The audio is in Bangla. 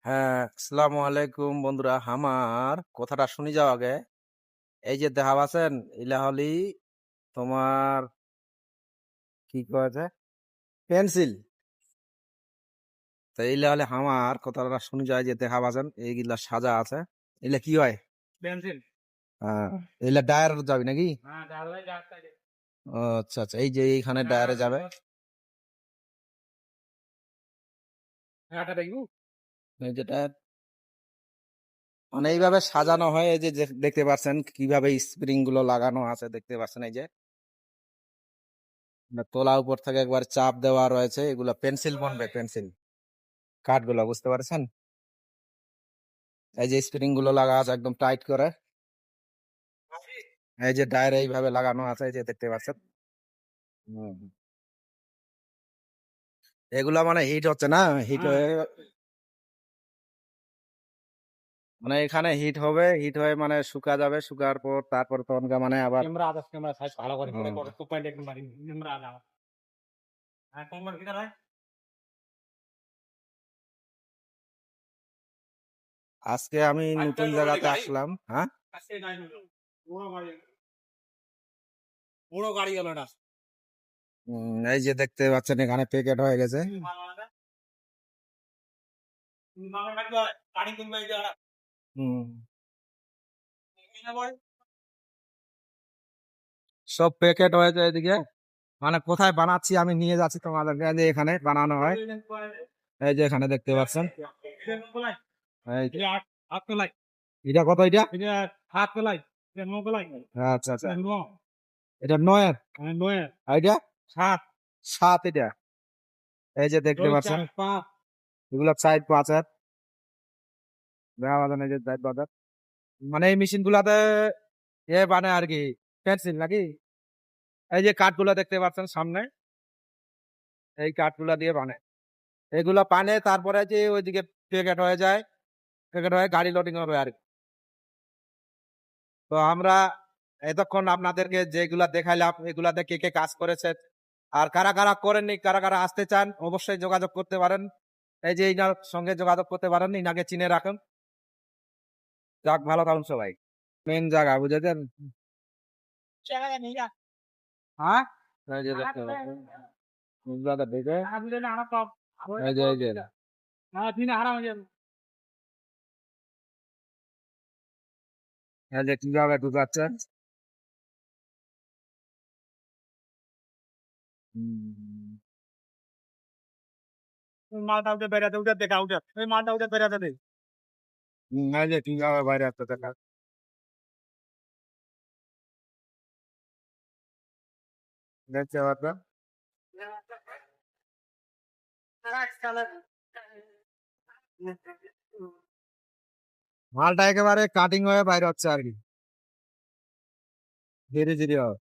হ্যাঁ, আসসালামু আলাইকুম বন্ধুরা। আমার কথাটা শুনি যাও আগে। এই যে দেখা পাচ্ছেন, ইলা হলি তোমার কি কয় যে পেন্সিল। তো এইলা হলে আমার কথাটা শুনি যায় যে দেখা পাচ্ছেন এইগুলা সাজা আছে। এগুলা কি হয়? পেন্সিল। হ্যাঁ, এগুলা ডায়ার যাবে নাকি? হ্যাঁ, ডালাই ডাক্তার। ও আচ্ছা আচ্ছা, এই যে এইখানে ডায়ারে যাবে। হ্যাঁ, দেখবো। এই যেটা মানে এইভাবে সাজানো হয়। এই যে দেখতে পাচ্ছেন কিভাবে স্প্রিং গুলো লাগানো আছে, দেখতে পাচ্ছেন এই যে তোলা উপর থেকে একবার চাপ দেওয়া রয়েছে। এগুলা পেন্সিল বনবে, পেন্সিল কাঠগুলো, বুঝতে পারছেন? এই যে স্প্রিং গুলো লাগা আছে একদম টাইট করে। এই যে টায়ার এইভাবে লাগানো আছে, এই যে দেখতে পাচ্ছেন। হুম। এগুলা মানে হিট হচ্ছে না, হিট হ্যাঁ, হয়ে মানে এখানে হিট হবে, হিট হয়ে মানে শুকা যাবে, শুকার পর তারপর তখন মানে আবার ক্যামেরা আদার্স ক্যামেরা সাইজ ভালো করে করে হুম, করে 2.8 মারি ক্যামেরা আদা। হ্যাঁ, ক্যামেরা কিটা হয়? আজকে আমি নতুন আজকাল রোডে জায়গাতে গাড়ি আসলাম। হ্যাঁ, আজকে নাই হলো। বড় গাড়ি গেল না। এই যে দেখতে পাচ্ছেন এখানে প্যাকেট হয়ে গেছে। গাড়ি কিনবে এটা হুম, কিনা বল। সব প্যাকেট হয়েছে এদিকে। মানে কোথায় বানাচ্ছি আমি নিয়ে যাচ্ছি তোমাদেরকে, যে এখানে বানানো হয়। এই যে এখানে দেখতে পাচ্ছেন। এই যে, হাত তোলাই, এটা কত এটা? এটা হাত তোলাই, এটা নো তোলাই, আচ্ছা আচ্ছা, এটা নো, এটা নয়। নয়, আর এটা সাত, 7। এটা এই যে দেখতে দুই, পাচ্ছেন চার, পাঁচ। এগুলো সাইড বাজার, এই যে সাইড বাজার। মানে এই মেশিন গুলাতে বানায় আর কি, পেন্সিল নাকি। এই যে কাঠগুলো দেখতে পাচ্ছেন সামনে, এই কাঠগুলা দিয়ে বানায়। এগুলা পানে তারপরে যে ওইদিকে প্যাকেট হয়ে যায়, প্যাকেট হয়ে গাড়ি লোডিং হবে আর কি। তো আমরা এতক্ষণ আপনাদেরকে যেগুলা দেখাইলাম, এগুলাতে কে কে কাজ করেছে আর কারা কারা করেননি, কারা কারা আসতে চান, অবশ্যই যোগাযোগ করতে পারেন। এই যে ইনার সঙ্গে যোগাযোগ করতে পারেন, ইনাকে চিনে রাখুন। যাক, ভালো থাকুন সবাই। মেন জায়গা বুঝেছেন? জায়গা নেই না। হ্যাঁ, এই যে দেখতে পাচ্ছেন গুজরাট থেকে। আপনি না আনা সব। এই যে হ্যাঁ, দিনে হারাম হয়ে যাবে। এই যে কিভাবে ঢুকাচ্ছেন। হুম, মালটা উঠে বেড়াতে উঠে দেখা উঠে ওই মালটা উঠে বেড়াতে দে। এই যে কিভাবে বাইরে আসতে দেখা দেখতে পাচ্ছেন। মালটা একেবারে কাটিং হয়ে বাইরে হচ্ছে আর কি, ধীরে ধীরে হবে।